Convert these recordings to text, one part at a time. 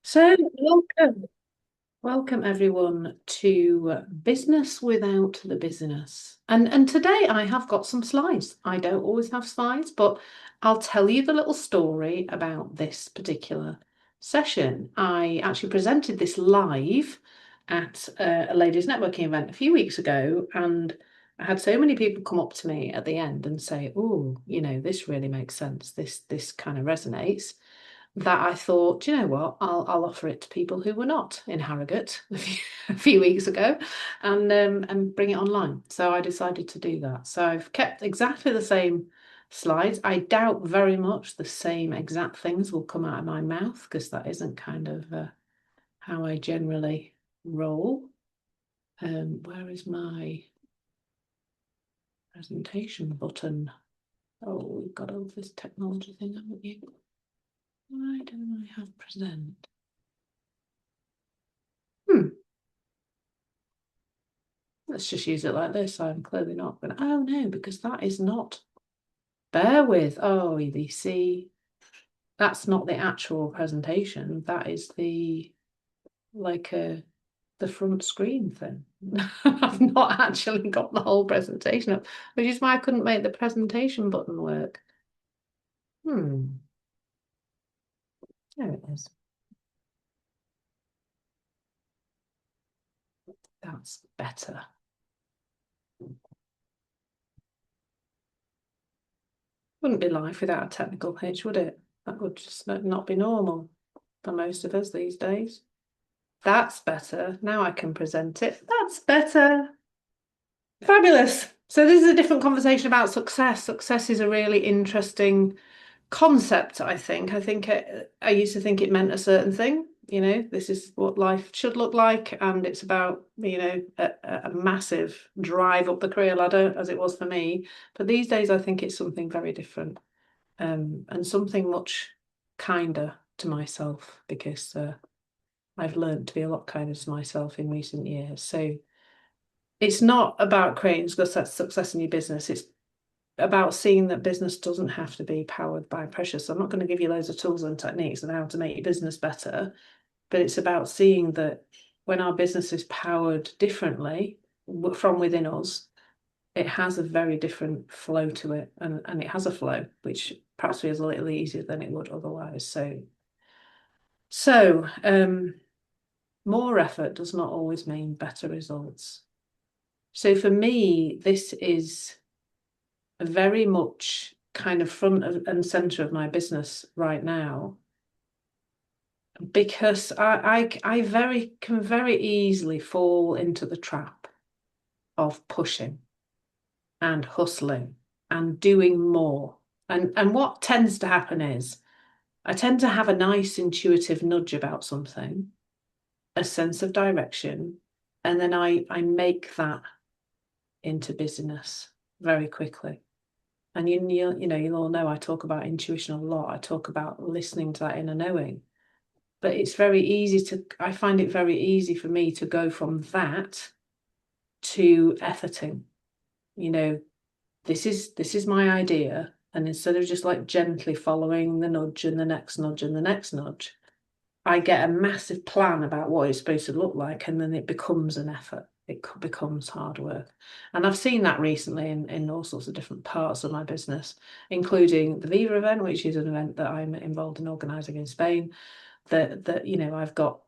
So, welcome everyone to Business Without the Busyness. And today I have got some slides. I don't always have slides, but I'll tell you the little story about this particular session. I actually presented this live at a ladies networking event a few weeks ago, and I had so many people come up to me at the end and say, "Oh, this really makes sense. This kind of resonates." That I thought, "Do you know what? I'll offer it to people who were not in Harrogate a few weeks ago, and bring it online." So I decided to do that. So I've kept exactly the same slides. I doubt very much the same exact things will come out of my mouth because that isn't kind of how I generally roll. Where is my presentation button? Oh, we've got all this technology thing, haven't you? Why don't I have present? Hmm. Let's just use it like this. I'm clearly not going to. Oh no, because that is not. Bear with. Oh, you see, that's not the actual presentation. That is like the front screen thing. I've not actually got the whole presentation up, which is why I couldn't make the presentation button work. Hmm. There it is. That's better. Wouldn't be life without a technical hitch, would it? That would just not be normal for most of us these days. That's better. Now I can present it. That's better. Fabulous. So this is a different conversation about success. Success is a really interesting concept, I think. I used to think it meant a certain thing. This is what life should look like, and it's about, a massive drive up the career ladder, as it was for me. But these days, I think it's something very different, and something much kinder to myself because I've learned to be a lot kinder to myself in recent years. So it's not about creating success in your business. It's about seeing that business doesn't have to be powered by pressure. So I'm not going to give you loads of tools and techniques on how to make your business better, but it's about seeing that when our business is powered differently from within us, it has a very different flow to it, and it has a flow which perhaps feels a little easier than it would otherwise. So more effort does not always mean better results. So for me, this is very much kind of front and center of my business right now because I very can very easily fall into the trap of pushing and hustling and doing more. And what tends to happen is I tend to have a nice intuitive nudge about something, a sense of direction, and then I make that into business very quickly. And you'll all know I talk about intuition a lot. I talk about listening to that inner knowing. But I find it very easy for me to go from that to efforting. You know, this is my idea. And instead of just like gently following the nudge and the next nudge and the next nudge, I get a massive plan about what it's supposed to look like, and then it becomes an effort. It becomes hard work. And I've seen that recently in all sorts of different parts of my business, including the Viva event, which is an event that I'm involved in organising in Spain, that I've got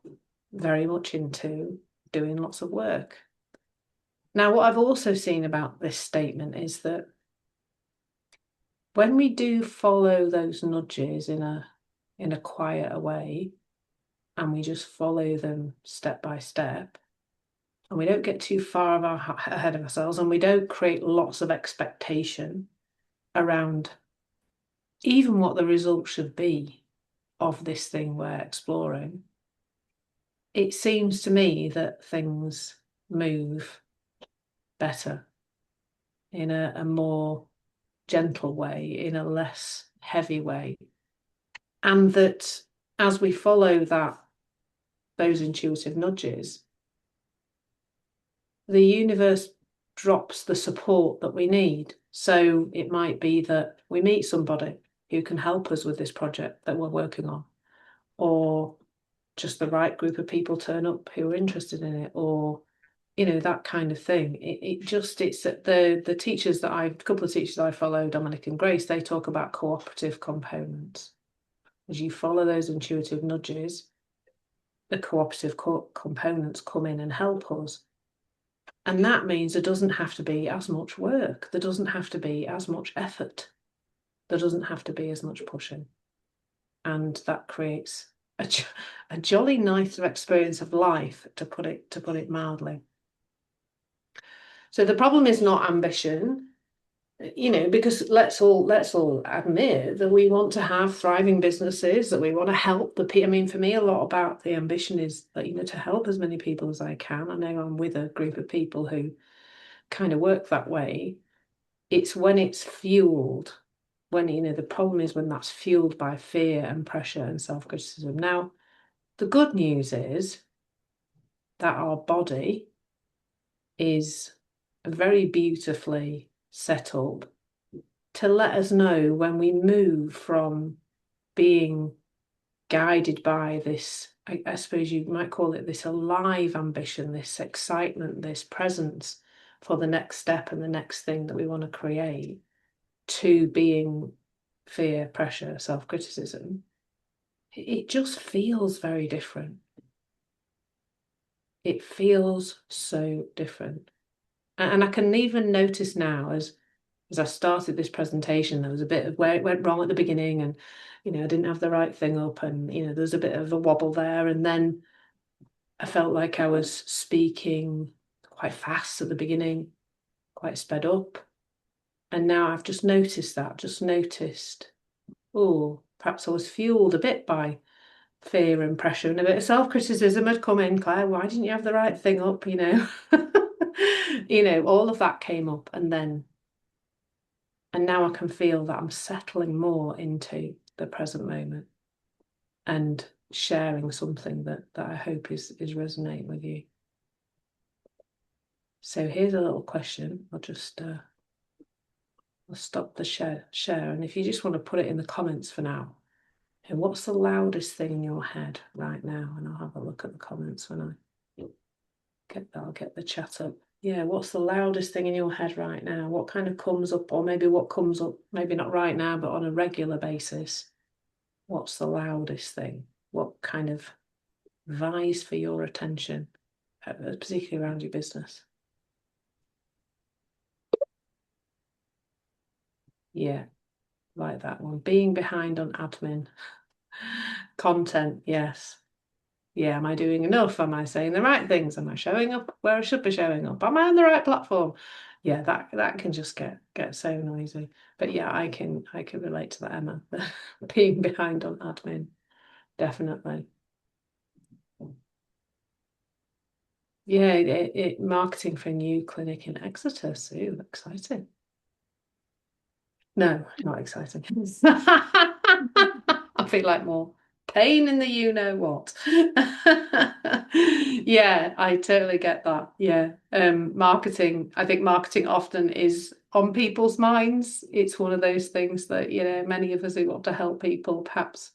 very much into doing lots of work. Now, what I've also seen about this statement is that when we do follow those nudges in a quieter way, and we just follow them step by step, and we don't get too far ahead of ourselves, and we don't create lots of expectation around even what the result should be of this thing we're exploring, it seems to me that things move better in a more gentle way, in a less heavy way. And that as we follow those intuitive nudges, the universe drops the support that we need. So it might be that we meet somebody who can help us with this project that we're working on, or just the right group of people turn up who are interested in it, or that kind of thing. It's that the teachers that a couple of teachers I follow, Dominic and Grace, they talk about cooperative components. As you follow those intuitive nudges, the cooperative components come in and help us. And that means there doesn't have to be as much work. There doesn't have to be as much effort. There doesn't have to be as much pushing. And that creates a jolly nice experience of life, to put it mildly. So the problem is not ambition, because let's all admit that we want to have thriving businesses, that we want to help the people. I mean, for me, a lot about the ambition is that, to help as many people as I can. I know I'm with a group of people who kind of work that way. It's when it's fueled, when, the problem is when that's fueled by fear and pressure and self-criticism. Now, the good news is that our body is very beautifully set up to let us know when we move from being guided by this, I suppose you might call it this alive ambition, this excitement, this presence for the next step and the next thing that we want to create, to being fear, pressure, self-criticism. It just feels very different. It feels so different. And I can even notice now, as I started this presentation, there was a bit of where it went wrong at the beginning, and I didn't have the right thing up, and there was a bit of a wobble there, and then I felt like I was speaking quite fast at the beginning, quite sped up, and now I've just noticed, oh, perhaps I was fueled a bit by fear and pressure, and a bit of self-criticism had come in. Claire, why didn't you have the right thing up? All of that came up, and now I can feel that I'm settling more into the present moment and sharing something that I hope is resonating with you. So here's a little question. I'll just I'll stop the share, and if you just want to put it in the comments for now. And what's the loudest thing in your head right now? And I'll have a look at the comments when I'll get the chat up. Yeah, what's the loudest thing in your head right now? What kind of comes up, or maybe what comes up, maybe not right now, but on a regular basis? What's the loudest thing? What kind of vies for your attention, particularly around your business? Yeah, like that one. Being behind on admin. Content, yes. Yeah, am I doing enough? Am I saying the right things? Am I showing up where I should be showing up? Am I on the right platform? Yeah, that can just get so noisy. But yeah, I can relate to that, Emma. Being behind on admin, definitely. Yeah, marketing for a new clinic in Exeter. So exciting. No, not exciting. I feel like more pain in the what. Yeah, I totally get that. Yeah. Marketing, I think marketing often is on people's minds. It's one of those things that, many of us who want to help people perhaps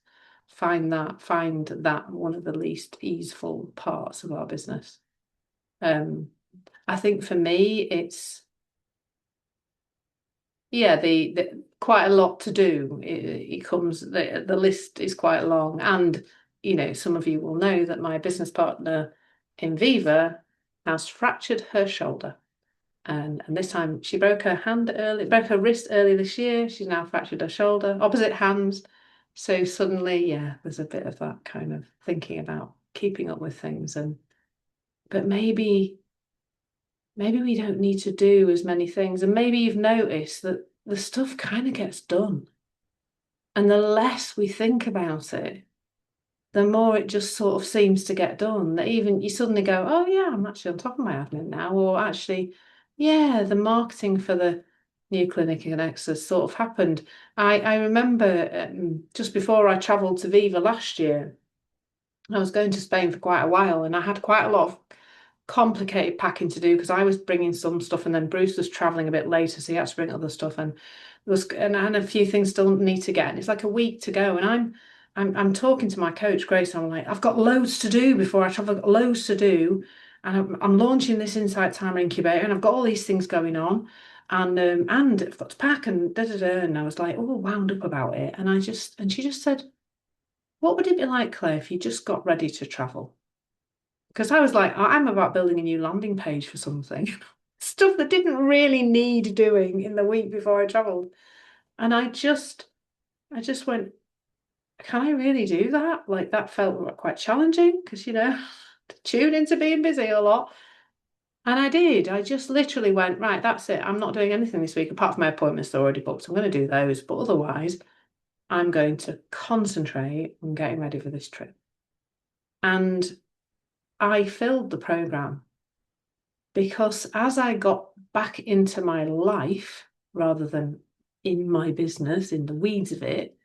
find that one of the least easeful parts of our business. I think for me, it's the quite a lot to do. It comes, the list is quite long, and some of you will know that my business partner in Viva has fractured her shoulder, and this time she broke her wrist early this year. She's now fractured her shoulder, opposite hands. So suddenly, there's a bit of that kind of thinking about keeping up with things, but maybe we don't need to do as many things. And maybe you've noticed that the stuff kind of gets done. And the less we think about it, the more it just sort of seems to get done. That even you suddenly go, oh yeah, I'm actually on top of my admin now. Or actually, yeah, the marketing for the new clinic in Exeter sort of happened. I remember just before I travelled to Viva last year, I was going to Spain for quite a while, and I had quite a lot of complicated packing to do because I was bringing some stuff, and then Bruce was traveling a bit later, so he had to bring other stuff, and a few things still need to get, and it's like a week to go, and I'm talking to my coach, Grace, and I'm like, I've got loads to do before I travel, I've got loads to do. And I'm launching this Insight Timer incubator, and I've got all these things going on. And I've got to pack and da da da. And I was like, all wound up about it. And she just said, what would it be like, Claire, if you just got ready to travel? Because I was like, I'm about building a new landing page for something. Stuff that didn't really need doing in the week before I traveled. And I just went, can I really do that? Like that felt quite challenging because, to tune into being busy a lot. And I did. I just literally went, right, that's it. I'm not doing anything this week apart from my appointments that are already booked. I'm going to do those. But otherwise, I'm going to concentrate on getting ready for this trip. And I filled the program because as I got back into my life rather than in my business, in the weeds of it,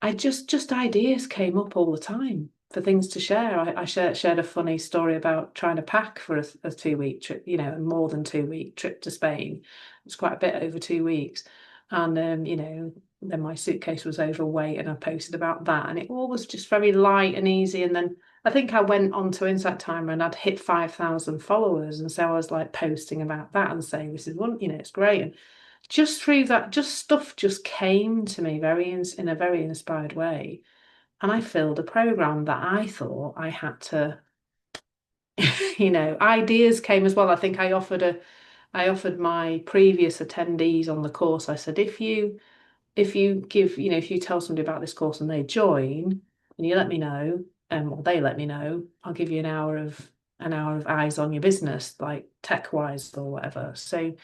I just ideas came up all the time for things to share. I shared a funny story about trying to pack for a 2 week trip, a more than 2 week trip to Spain. It's quite a bit over 2 weeks. And then my suitcase was overweight and I posted about that. And it all was just very light and easy. And then I think I went onto Insight Timer and I'd hit 5,000 followers. And so I was like posting about that and saying, this is one, it's great. And just through that, just stuff just came to me in a very inspired way. And I filled a program that I thought I had to, ideas came as well. I think I offered my previous attendees on the course, I said, if you give, if you tell somebody about this course and they join and you let me know, or they let me know, I'll give you an hour of eyes on your business, like tech wise or whatever. So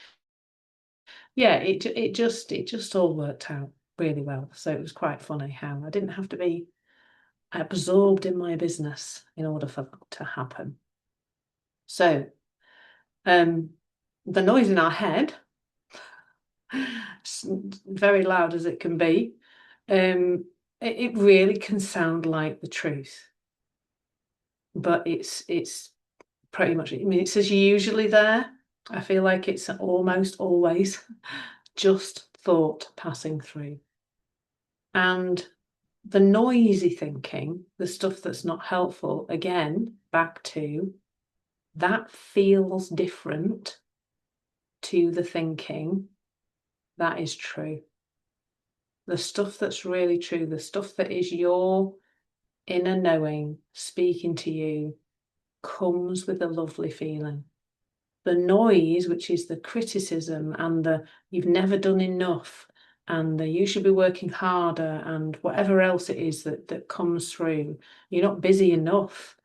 yeah, it just all worked out really well. So it was quite funny how I didn't have to be absorbed in my business in order for that to happen. So um the noise in our head, very loud as it can be, it really can sound like the truth. But it's pretty much, I mean, it's usually there. I feel like it's almost always just thought passing through. And the noisy thinking, the stuff that's not helpful, again, back to that feels different to the thinking that is true. The stuff that's really true, the stuff that is your inner knowing speaking to you, comes with a lovely feeling. The noise, which is the criticism and the you've never done enough and the you should be working harder and whatever else it is that comes through, you're not busy enough.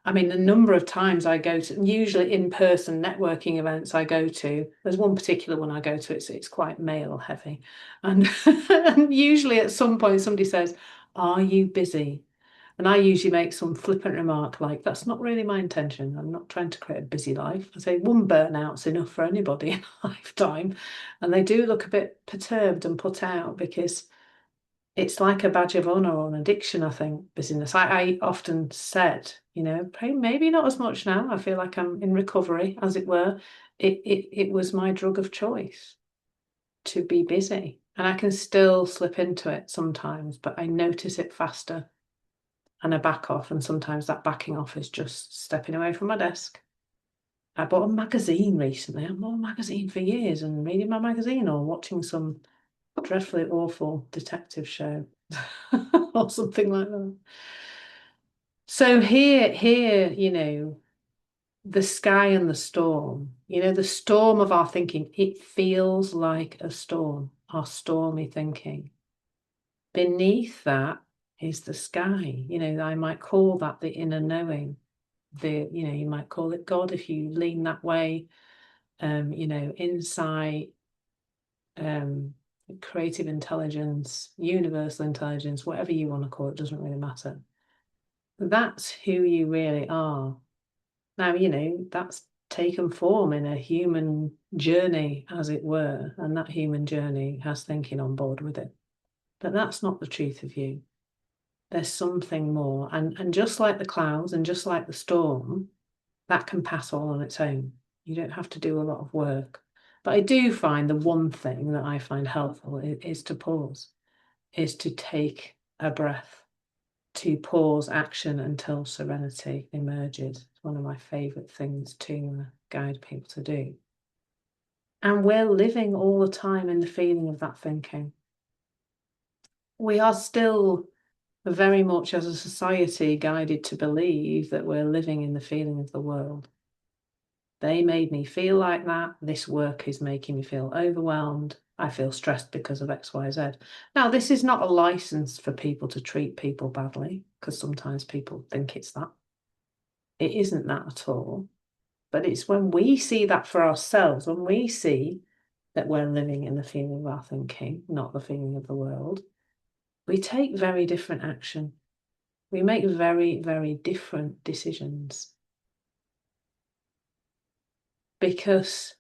I mean, the number of times I go to, usually in-person networking events I go to, there's one particular one I go to, it's quite male heavy. And, and usually at some point somebody says, are you busy? And I usually make some flippant remark like, that's not really my intention. I'm not trying to create a busy life. I say one burnout's enough for anybody in a lifetime. And they do look a bit perturbed and put out because it's like a badge of honor or an addiction, I think, busyness. I often said, maybe not as much now. I feel like I'm in recovery, as it were. It was my drug of choice to be busy. And I can still slip into it sometimes, but I notice it faster and I back off. And sometimes that backing off is just stepping away from my desk. I bought a magazine recently. I've bought a magazine for years and reading my magazine or watching some dreadfully awful detective show or something like that. So here, the sky and the storm, the storm of our thinking, it feels like a storm, our stormy thinking. Beneath that is the sky. I might call that the inner knowing. You might call it God if you lean that way. Insight, creative intelligence, universal intelligence, whatever you want to call it, doesn't really matter. That's who you really are. Now, that's taken form in a human journey, as it were, and that human journey has thinking on board with it. But that's not the truth of you. There's something more. And just like the clouds and just like the storm, that can pass all on its own. You don't have to do a lot of work. But I do find the one thing that I find helpful is to pause, is to take a breath, to pause action until serenity emerges. It's one of my favourite things to guide people to do. And we're living all the time in the feeling of that thinking. We are still very much as a society guided to believe that we're living in the feeling of the world. They made me feel like that. This work is making me feel overwhelmed. I feel stressed because of X, Y, Z. Now, this is not a license for people to treat people badly, because sometimes people think it's that. It isn't that at all. But it's when we see that for ourselves, when we see that we're living in the feeling of our thinking, not the feeling of the world, we take very different action. We make very, very different decisions. Because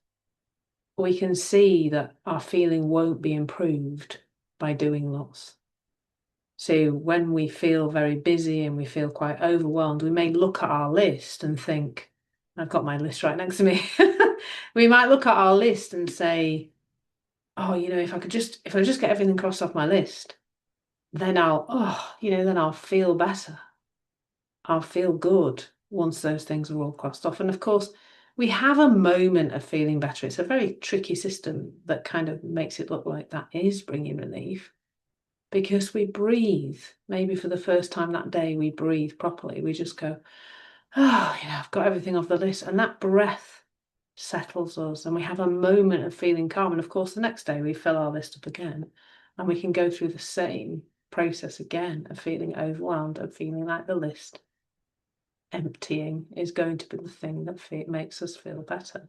we can see that our feeling won't be improved by doing lots. So when we feel very busy and we feel quite overwhelmed, we may look at our list and think, I've got my list right next to me. We might look at our list and say, oh, if I just get everything crossed off my list, then I'll feel better. I'll feel good once those things are all crossed off. And of course, we have a moment of feeling better. It's a very tricky system that kind of makes it look like that is bringing relief, because we breathe. Maybe for the first time that day, we breathe properly. We just go, oh, I've got everything off the list. And that breath settles us and we have a moment of feeling calm. And of course, the next day we fill our list up again and we can go through the same process again of feeling overwhelmed, of feeling like the list emptying is going to be the thing that makes us feel better.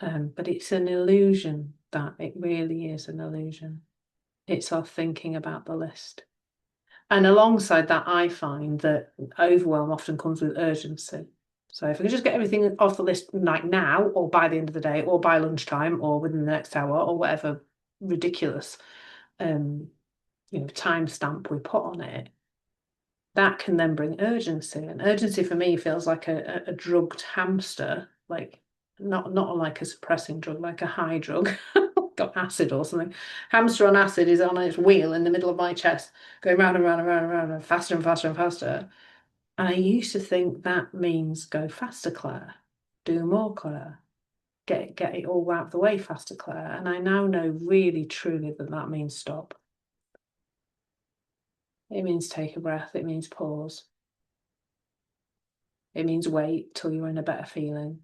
But it's an illusion. That it really is an illusion. It's our thinking about the list. And alongside that, I find that overwhelm often comes with urgency. So if I can just get everything off the list like now, or by the end of the day, or by lunchtime, or within the next hour, or whatever ridiculous time stamp we put on it, that can then bring urgency. And urgency for me feels like a drugged hamster, like not like a suppressing drug, like a high drug. Got acid or something. Hamster on acid is on its wheel in the middle of my chest, going round and round and round and round, and faster and faster and faster. And I used to think that means go faster, Clare. Do more, Clare. Get it all out of the way faster, Clare. And I now know really, truly that means stop. It means take a breath. It means pause. It means wait till you're in a better feeling.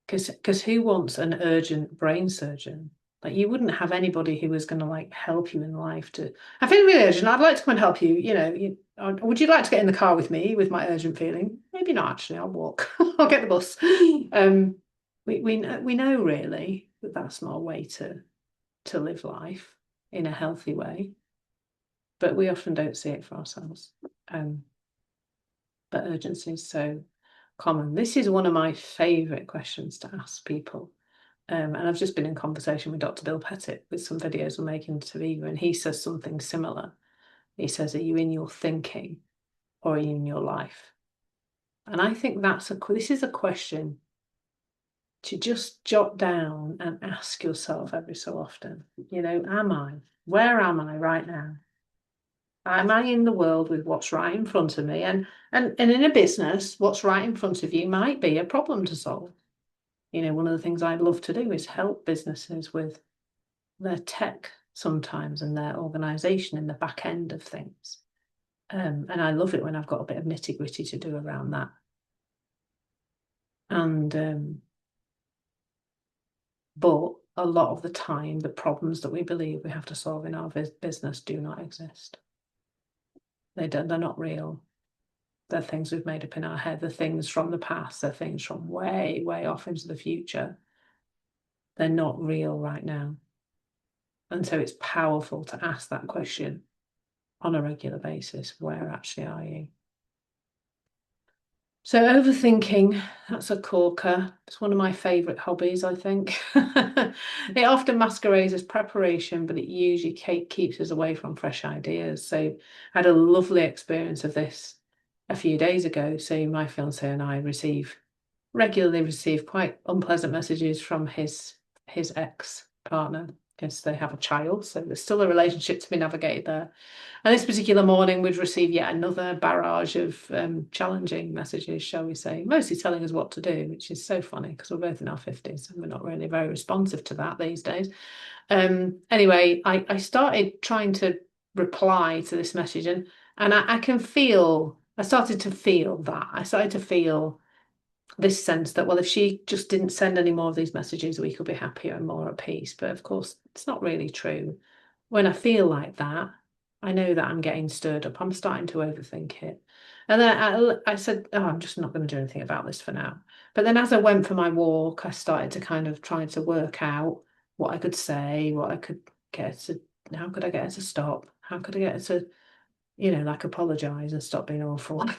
Because who wants an urgent brain surgeon? Like, you wouldn't have anybody who was going to help you in life to, I feel really urgent, I'd like to come and help you, would you like to get in the car with me with my urgent feeling? Maybe not, actually, I'll walk. I'll get the bus. We know really that that's not a way to live life in a healthy way, but we often don't see it for ourselves. But urgency is so common. This is one of my favourite questions to ask people. And I've just been in conversation with Dr. Bill Pettit with some videos we're making to Viva, and he says something similar. He says, are you in your thinking or are you in your life? And I think this is a question to just jot down and ask yourself every so often. Where am I right now? Am I in the world with what's right in front of me? And in a business, what's right in front of you might be a problem to solve. One of the things I love to do is help businesses with their tech sometimes and their organisation in the back end of things. And I love it when I've got a bit of nitty-gritty to do around that. And but a lot of the time, the problems that we believe we have to solve in our business do not exist. They're not real. They're things we've made up in our head. They're things from the past. They're things from way, way off into the future. They're not real right now. And so it's powerful to ask that question on a regular basis. Where actually are you? So overthinking, that's a corker. It's one of my favourite hobbies, I think. It often masquerades as preparation, but it usually keeps us away from fresh ideas. So I had a lovely experience of this a few days ago. So my fiance and I regularly receive quite unpleasant messages from his ex-partner. because they have a child, so there's still a relationship to be navigated there. And this particular morning, we'd received yet another barrage of challenging messages, shall we say, mostly telling us what to do, which is so funny because we're both in our 50s and we're not really very responsive to that these days. Anyway, I started trying to reply to this message, and I can feel, I started to feel that. I started to feel this sense that, well, if she just didn't send any more of these messages, we could be happier and more at peace. But of course, it's not really true. When I feel like that, I know that I'm getting stirred up. I'm starting to overthink it. And then I said, oh, I'm just not going to do anything about this for now. But then as I went for my walk, I started to kind of try to work out what I could say, what I could get her to, how could I get her to stop? How could I get her to, like apologize and stop being awful?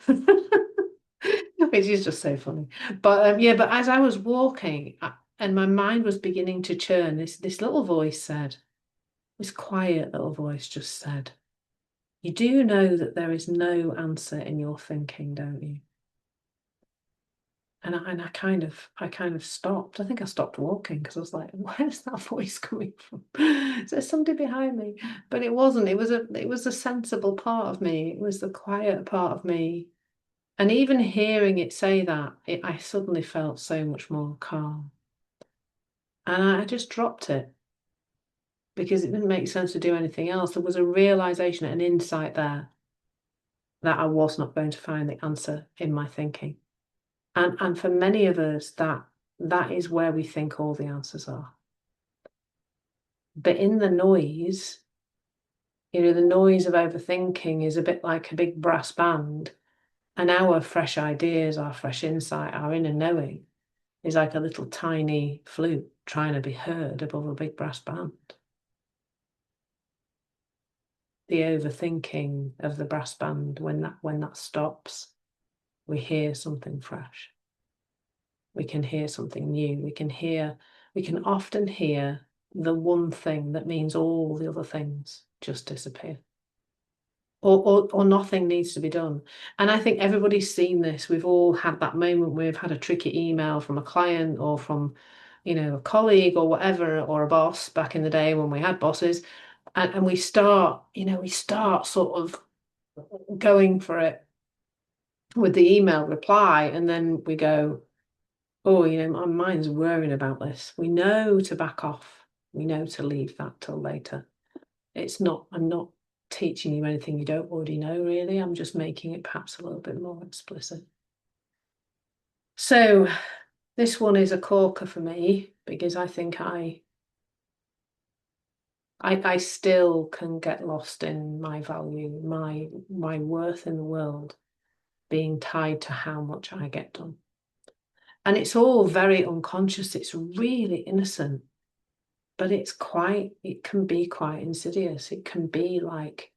Which is just so funny. But yeah, but as I was walking and my mind was beginning to churn, this little voice said, this quiet little voice just said, you do know that there is no answer in your thinking, don't you? And I kind of stopped. I think I stopped walking because I was like, where's that voice coming from? Is there somebody behind me? But it wasn't. It was a sensible part of me. It was the quiet part of me. And even hearing it say that, I suddenly felt so much more calm. And I just dropped it because it didn't make sense to do anything else. There was a realization, an insight there that I was not going to find the answer in my thinking. And for many of us, that is where we think all the answers are. But in the noise, the noise of overthinking is a bit like a big brass band, and our fresh ideas, our fresh insight, our inner knowing is like a little tiny flute trying to be heard above a big brass band. The overthinking of the brass band, when that stops, we hear something fresh. We can hear something new. We can often hear the one thing that means all the other things just disappear. Or nothing needs to be done. And I think everybody's seen this. We've all had that moment where we've had a tricky email from a client or from, a colleague or whatever, or a boss back in the day when we had bosses. And we start sort of going for it with the email reply. And then we go, oh, my mind's worrying about this. We know to back off. We know to leave that till later. I'm not teaching you anything you don't already know, really. I'm just making it perhaps a little bit more explicit. So this one is a corker for me because I think I still can get lost in my value, my worth in the world being tied to how much I get done. And it's all very unconscious. It's really innocent, but it can be quite insidious. It can be like,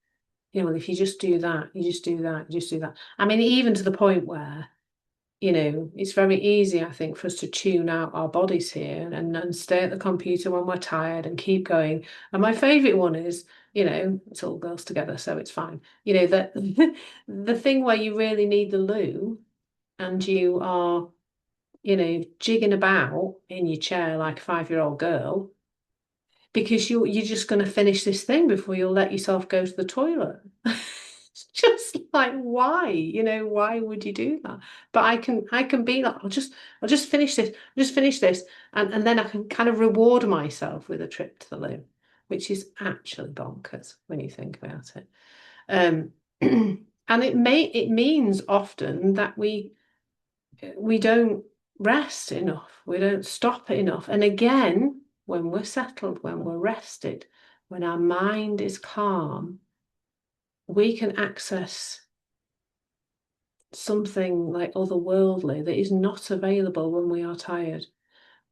if you just do that, you just do that, you just do that. I mean, even to the point where, it's very easy, I think, for us to tune out our bodies here and stay at the computer when we're tired and keep going. And my favourite one is, it's all girls together, so it's fine. That the thing where you really need the loo and you are, jigging about in your chair like a 5-year-old girl because you're just going to finish this thing before you'll let yourself go to the toilet. It's just like, why? Why would you do that? But I can be like, I'll just finish this, just finish this, and then I can kind of reward myself with a trip to the loo, which is actually bonkers when you think about it. Um, and it means often that we don't rest enough, we don't stop enough. And again, when we're settled, when we're rested, when our mind is calm, we can access something like otherworldly that is not available when we are tired.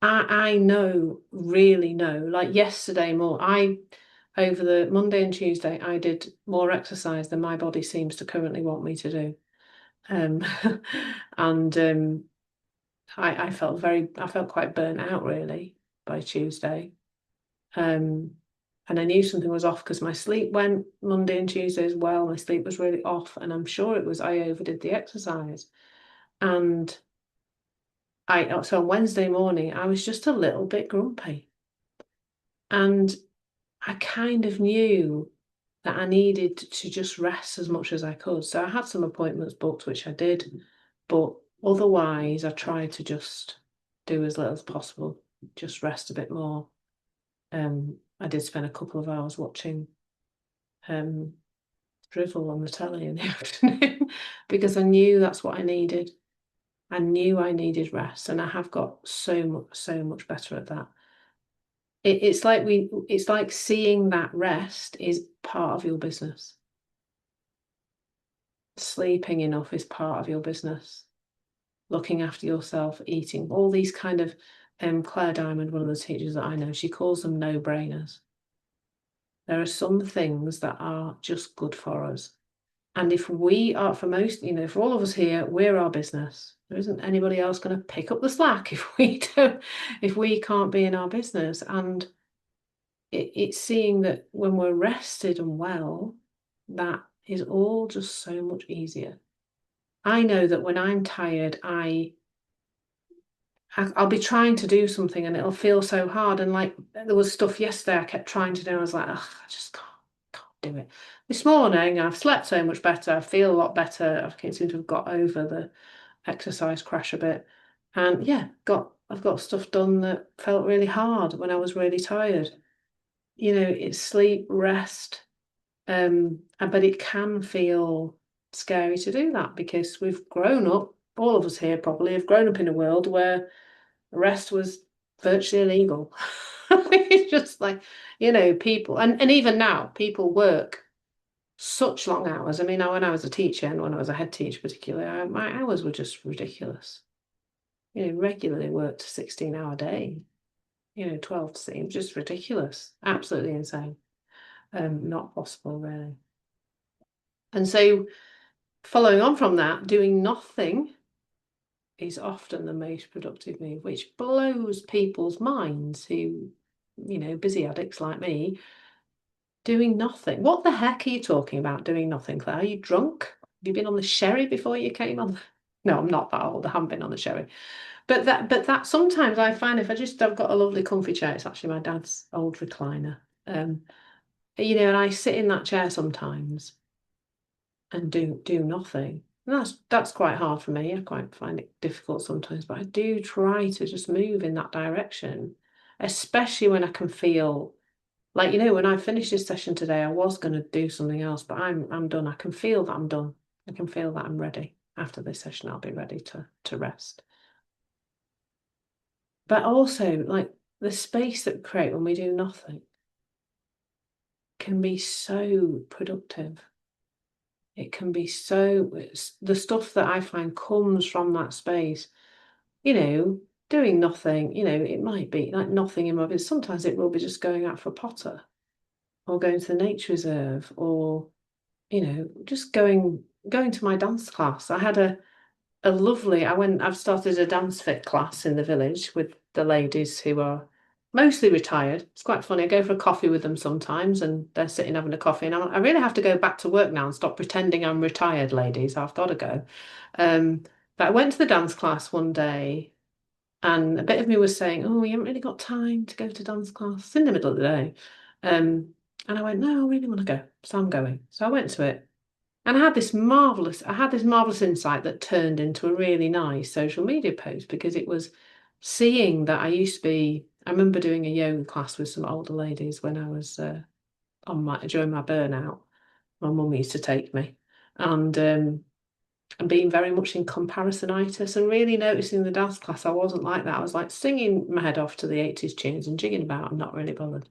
I know, really know, like yesterday more, over the Monday and Tuesday, I did more exercise than my body seems to currently want me to do. Um, and I felt quite burnt out really by Tuesday. And I knew something was off because my sleep went Monday and Tuesday as well. My sleep was really off, and I'm sure it was I overdid the exercise. And so on Wednesday morning, I was just a little bit grumpy. And I kind of knew that I needed to just rest as much as I could. So I had some appointments booked, which I did, but otherwise I tried to just do as little as possible, just rest a bit more. I did spend a couple of hours watching drivel on the telly in the afternoon because I knew that's what I needed. I knew I needed rest, and I have got so much better at that. It's like seeing that rest is part of your business. Sleeping enough is part of your business. Looking after yourself, eating, all these kind of Clare Diamond, one of the teachers that I know, she calls them no-brainers. There are some things that are just good for us. And if we are, for most, for all of us here, we're our business. There isn't anybody else going to pick up the slack if we can't be in our business. And it's seeing that when we're rested and well, that is all just so much easier. I know that when I'm tired, I'll be trying to do something and it'll feel so hard. And like there was stuff yesterday I kept trying to do. I was like, I just can't do it. This morning I've slept so much better. I feel a lot better. I seem to have got over the exercise crash a bit. And yeah, I've got stuff done that felt really hard when I was really tired. It's sleep, rest. But it can feel scary to do that because we've grown up, all of us here probably have grown up in a world where rest was virtually illegal. It's just like, people, and even now, people work such long hours. I mean, when I was a teacher and when I was a head teacher particularly, my hours were just ridiculous. Regularly worked a 16-hour day, 12 to 16, just ridiculous, absolutely insane. Not possible, really. And so, following on from that, doing nothing is often the most productive move, which blows people's minds who, busy addicts like me, doing nothing. What the heck are you talking about doing nothing, Claire? Are you drunk? Have you been on the sherry before you came on? No, I'm not that old. I haven't been on the sherry. But that sometimes I find if I've got a lovely comfy chair, it's actually my dad's old recliner. And I sit in that chair sometimes and do nothing. And that's quite hard for me. I quite find it difficult sometimes, but I do try to just move in that direction, especially when I can feel like, when I finished this session today, I was going to do something else, but I'm done. I can feel that I'm done. I can feel that I'm ready. After this session, I'll be ready to rest. But also, like the space that we create when we do nothing can be so productive. It can be the stuff that I find comes from that space, doing nothing, it might be like nothing in my business. Sometimes it will be just going out for a potter or going to the nature reserve or, just going to my dance class. I had I've started a dance fit class in the village with the ladies who are mostly retired. It's quite funny. I go for a coffee with them sometimes and they're sitting having a coffee and I really have to go back to work now and stop pretending I'm retired, ladies. I've got to go. But I went to the dance class one day and a bit of me was saying, oh, you haven't really got time to go to dance class. It's in the middle of the day. And I went, no, I really want to go. So I'm going. So I went to it. And I had this marvelous insight that turned into a really nice social media post because it was seeing that I remember doing a yoga class with some older ladies when I was during my burnout. My mum used to take me and being very much in comparisonitis and really noticing the dance class, I wasn't like that. I was like singing my head off to the 80s tunes and jigging about and not really bothered.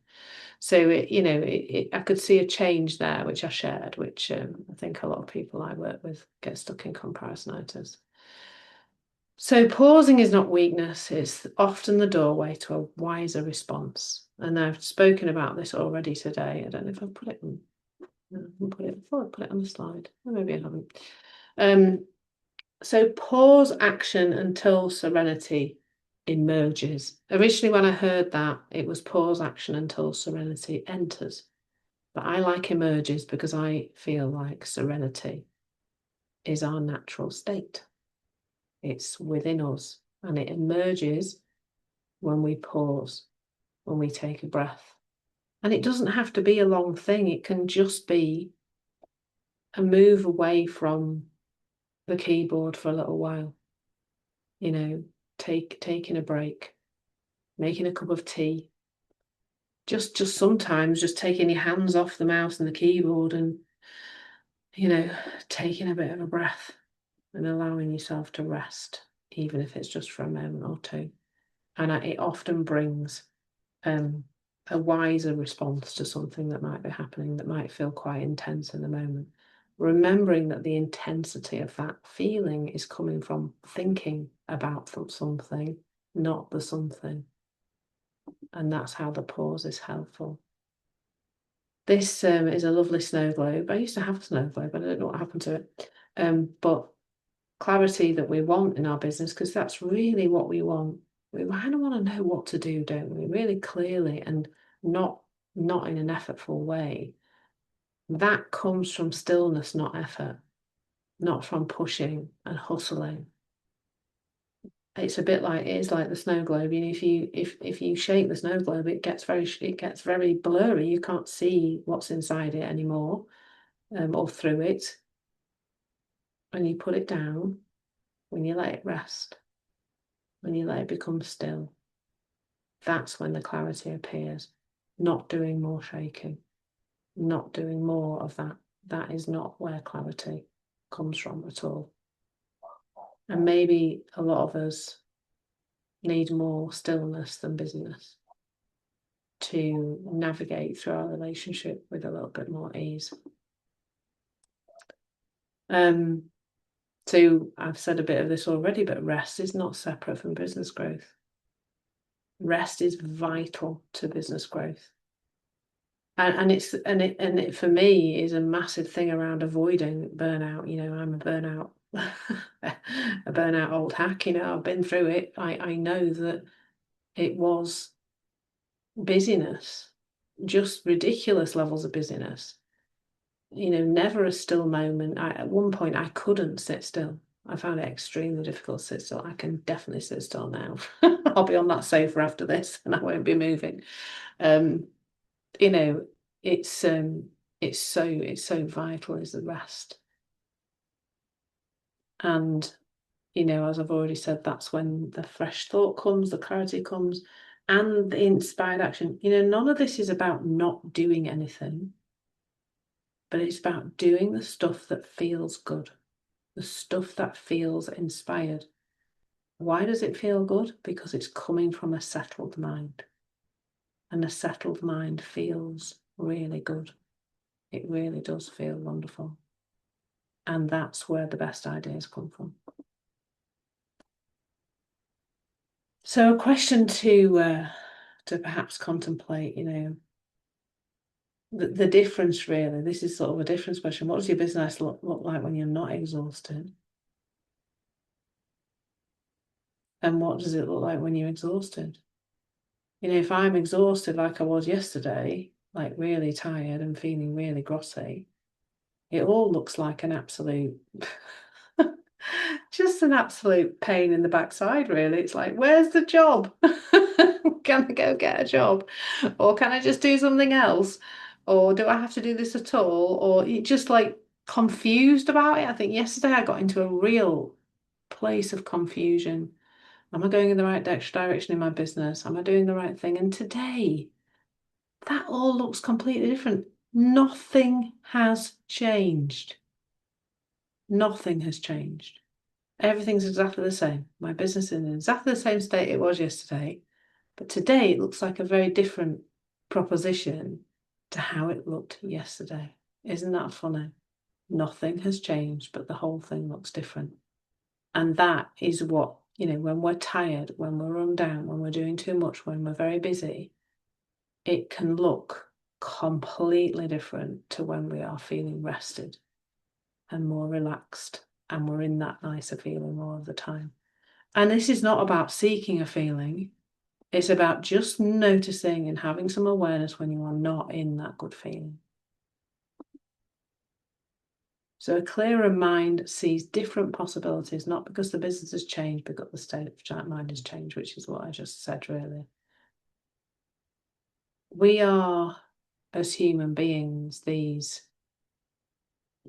So, I could see a change there, which I shared, which I think a lot of people I work with get stuck in comparisonitis. So pausing is not weakness, it's often the doorway to a wiser response. And I've spoken about this already today. I don't know if I've put it on. Put it on the slide. Maybe I haven't. So pause action until serenity emerges. Originally, when I heard that, it was pause action until serenity enters. But I like emerges because I feel like serenity is our natural state. It's within us and it emerges when we pause, when we take a breath And it doesn't have to be a long thing. It can just be a move away from the keyboard for a little while. You know, taking a break, making a cup of tea. Just sometimes just taking your hands off the mouse and the keyboard and, you know, taking a bit of a breath and allowing yourself to rest, even if it's just for a moment or two. And it often brings a wiser response to something that might be happening that might feel quite intense in the moment. Remembering that the intensity of that feeling is coming from thinking about something, not the something. And that's how the pause is helpful. This is a lovely snow globe. I used to have a snow globe, but I don't know what happened to it. But clarity that we want in our business, because that's really what we want. We kind of want to know what to do, don't we? Really clearly, and not in an effortful way. That comes from stillness, not effort, not from pushing and hustling. It's a bit like the snow globe. You know, if you shake the snow globe, it gets very blurry. You can't see what's inside it anymore, or through it. When you put it down, when you let it rest, when you let it become still, that's when the clarity appears. Not doing more shaking, not doing more of that. That is not where clarity comes from at all. And maybe a lot of us need more stillness than busyness to navigate through our relationship with a little bit more ease. So I've said a bit of this already, but rest is not separate from business growth. Rest is vital to business growth. And it for me is a massive thing around avoiding burnout. You know, I'm a burnout a burnout old hack. You know, I've been through it. I know that it was busyness, just ridiculous levels of busyness. You know, never a still moment. At one point I couldn't sit still. I found it extremely difficult to sit still. I can definitely sit still now. I'll be on that sofa after this and I won't be moving. You know, it's so vital is the rest. And, you know, as I've already said, that's when the fresh thought comes, the clarity comes, and the inspired action. You know, none of this is about not doing anything, but it's about doing the stuff that feels good, the stuff that feels inspired. Why does it feel good? Because it's coming from a settled mind. And a settled mind feels really good. It really does feel wonderful. And that's where the best ideas come from. So a question to perhaps contemplate, you know, the difference really. This is sort of a difference question. What does your business look like when you're not exhausted? And what does it look like when you're exhausted? You know, if I'm exhausted like I was yesterday, like really tired and feeling really grotty, it all looks like an absolute just an absolute pain in the backside, really. It's like, where's the job? Can I go get a job? Or can I just do something else? Or do I have to do this at all? Or you just like confused about it. I think yesterday I got into a real place of confusion. Am I going in the right direction in my business? Am I doing the right thing? And today, that all looks completely different. Nothing has changed. Nothing has changed. Everything's exactly the same. My business is in exactly the same state it was yesterday. But today it looks like a very different proposition to how it looked yesterday. Isn't that funny? Nothing has changed, but the whole thing looks different. And that is what, you know, when we're tired, when we're run down, when we're doing too much, when we're very busy, it can look completely different to when we are feeling rested and more relaxed and we're in that nicer feeling more of the time. And this is not about seeking a feeling. It's about just noticing and having some awareness when you are not in that good feeling. So a clearer mind sees different possibilities, not because the business has changed, but because the state of mind has changed, which is what I just said, really. We are as human beings, these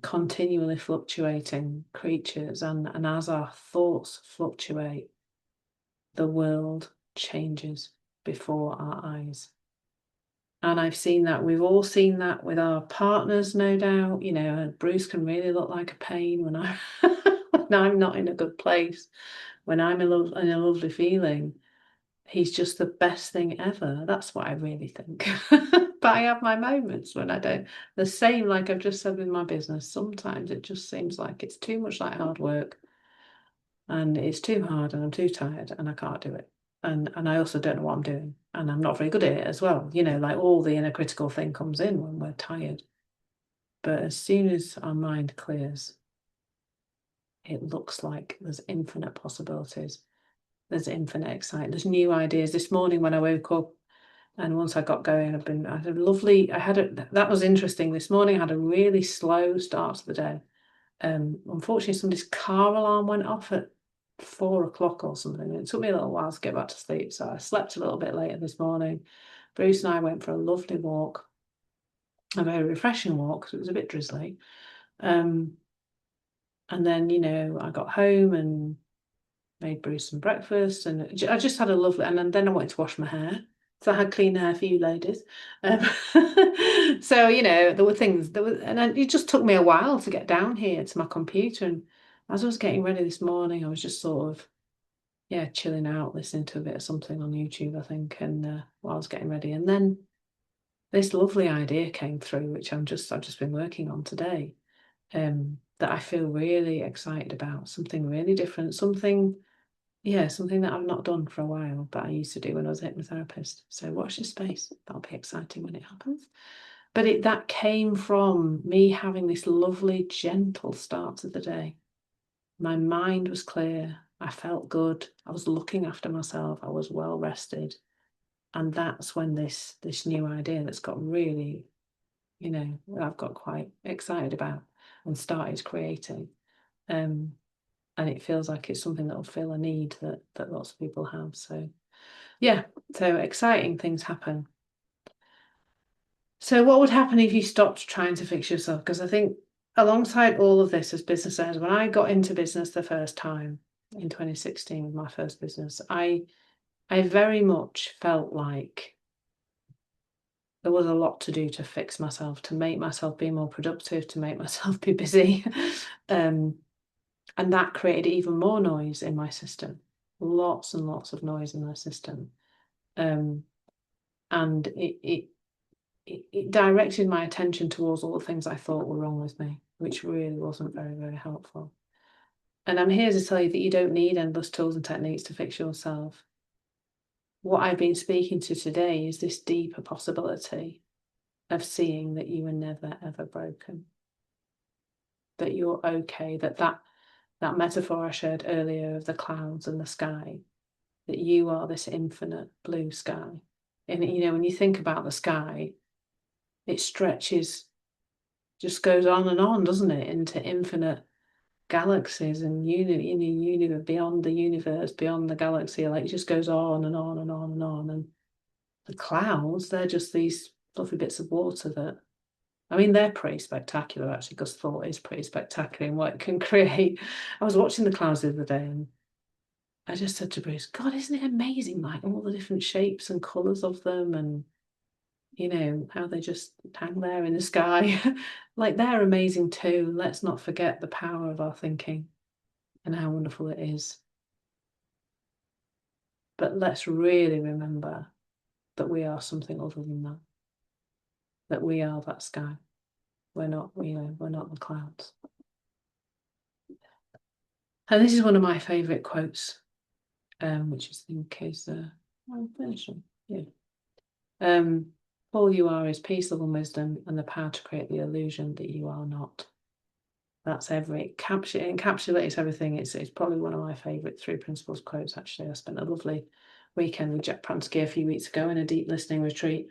continually fluctuating creatures, and as our thoughts fluctuate, the world changes before our eyes. And I've seen that, we've all seen that with our partners, no doubt. You know, Bruce can really look like a pain when I when I'm not in a good place, when I'm in a lovely feeling. He's just the best thing ever. That's what I really think. But I have my moments when I don't. The same, like I've just said with my business, sometimes it just seems like it's too much like hard work, and it's too hard, and I'm too tired, and I can't do it. And I also don't know what I'm doing, and I'm not very good at it as well. You know, like all the inner critical thing comes in when we're tired. But as soon as our mind clears, it looks like there's infinite possibilities. There's infinite excitement. There's new ideas. This morning when I woke up, and once I got going, that was interesting. This morning I had a really slow start to the day. Unfortunately, somebody's car alarm went off at 4 o'clock or something. It took me a little while to get back to sleep, so I slept a little bit later this morning. Bruce and I went for a lovely walk, a very refreshing walk because it was a bit drizzly. And then, you know, I got home and made Bruce some breakfast, and I just had a lovely. And then I wanted to wash my hair, so I had clean hair for you ladies. So you know, there were things. It just took me a while to get down here to my computer. And as I was getting ready this morning, I was just sort of, yeah, chilling out, listening to a bit of something on YouTube, I think, and while I was getting ready, and then this lovely idea came through, which I've just been working on today. That I feel really excited about, something really different, something that I've not done for a while, but I used to do when I was a hypnotherapist. So watch this space. That'll be exciting when it happens. But that came from me having this lovely, gentle start to the day. My mind was clear. I felt good. I was looking after myself. I was well rested. And that's when this new idea that's got really, you know, I've got quite excited about and started creating. And it feels like it's something that will fill a need that lots of people have. So yeah, so exciting things happen. So what would happen if you stopped trying to fix yourself? Because I think alongside all of this as business owners, when I got into business the first time in 2016 with my first business, I very much felt like there was a lot to do to fix myself, to make myself be more productive, to make myself be busy. And that created even more noise in my system, lots and lots of noise in my system. And it directed my attention towards all the things I thought were wrong with me, which really wasn't very, very helpful. And I'm here to tell you that you don't need endless tools and techniques to fix yourself. What I've been speaking to today is this deeper possibility of seeing that you were never, ever broken, that you're okay, that metaphor I shared earlier of the clouds and the sky, that you are this infinite blue sky. And, you know, when you think about the sky, it stretches, just goes on and on, doesn't it, into infinite galaxies and universe, beyond the universe, beyond the galaxy. Like it just goes on and on and on and on. And the clouds, they're just these fluffy bits of water that, I mean, they're pretty spectacular actually, because thought is pretty spectacular in what it can create. I was watching the clouds the other day and I just said to Bruce, God, isn't it amazing? Like all the different shapes and colours of them, and you know, how they just hang there in the sky. Like they're amazing too. Let's not forget the power of our thinking and how wonderful it is. But let's really remember that we are something other than that. That we are that sky. We're not, you know, we're not the clouds. And this is one of my favourite quotes, which I think is I'm finishing. Yeah. All you are is peace, love, and wisdom, and the power to create the illusion that you are not. That's it encapsulates everything. It's probably one of my favourite 3 principles quotes, actually. I spent a lovely weekend with Jack Pransky a few weeks ago in a deep listening retreat.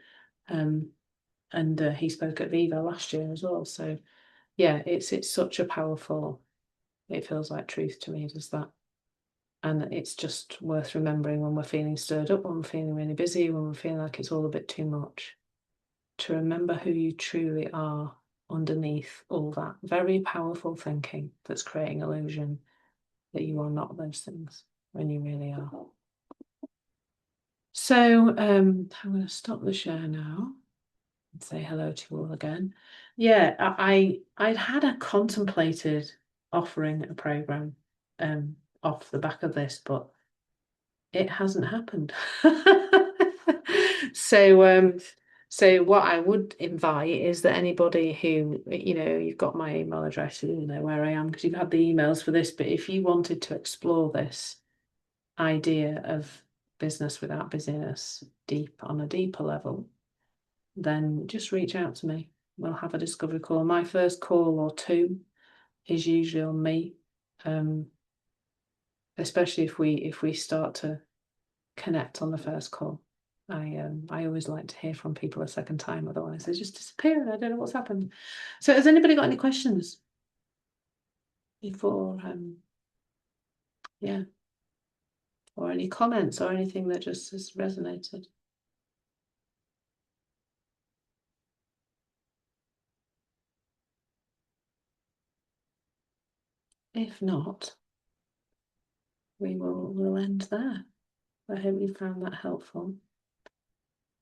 And he spoke at Viva last year as well. So yeah, it's such a powerful, it feels like truth to me, does that. And it's just worth remembering when we're feeling stirred up, when we're feeling really busy, when we're feeling like it's all a bit too much. to remember who you truly are underneath all that very powerful thinking that's creating illusion that you are not those things when you really are. So I'm going to stop the share now and say hello to you all again. Yeah, I'd had a contemplated offering a program off the back of this, but it hasn't happened. So what I would invite is that anybody who, you've got my email address, you know where I am because you've had the emails for this, but if you wanted to explore this idea of business without busyness on a deeper level, then just reach out to me. We'll have a discovery call. My first call or two is usually on me, especially if we start to connect on the first call. I always like to hear from people a second time, otherwise they just disappear and I don't know what's happened. So has anybody got any questions before or any comments or anything that just has resonated? If not, we'll end there. I hope you found that helpful,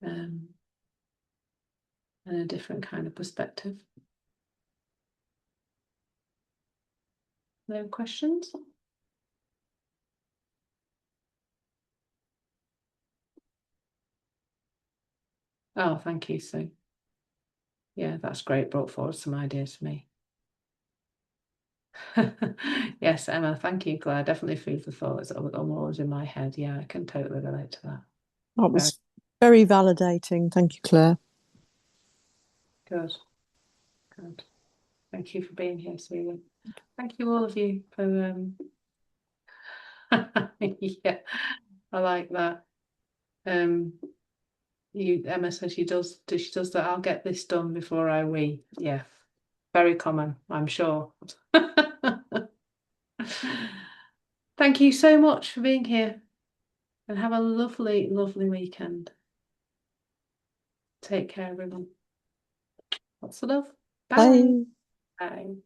and a different kind of perspective. No questions? Oh, thank you, Sue. Yeah, that's great. Brought forward some ideas for me. Yes, Emma, thank you, Claire. Definitely food for thought. It's always in my head. Yeah, I can totally relate to that. That was very validating. Thank you, Claire. Good. Good. Thank you for being here, Sue. Thank you, all of you, for yeah, I like that. Emma says she does that. I'll get this done before I wee. Yeah, very common, I'm sure. Thank you so much for being here and have a lovely, lovely weekend. Take care, everyone. Lots of love. Bye. Bye. Bye.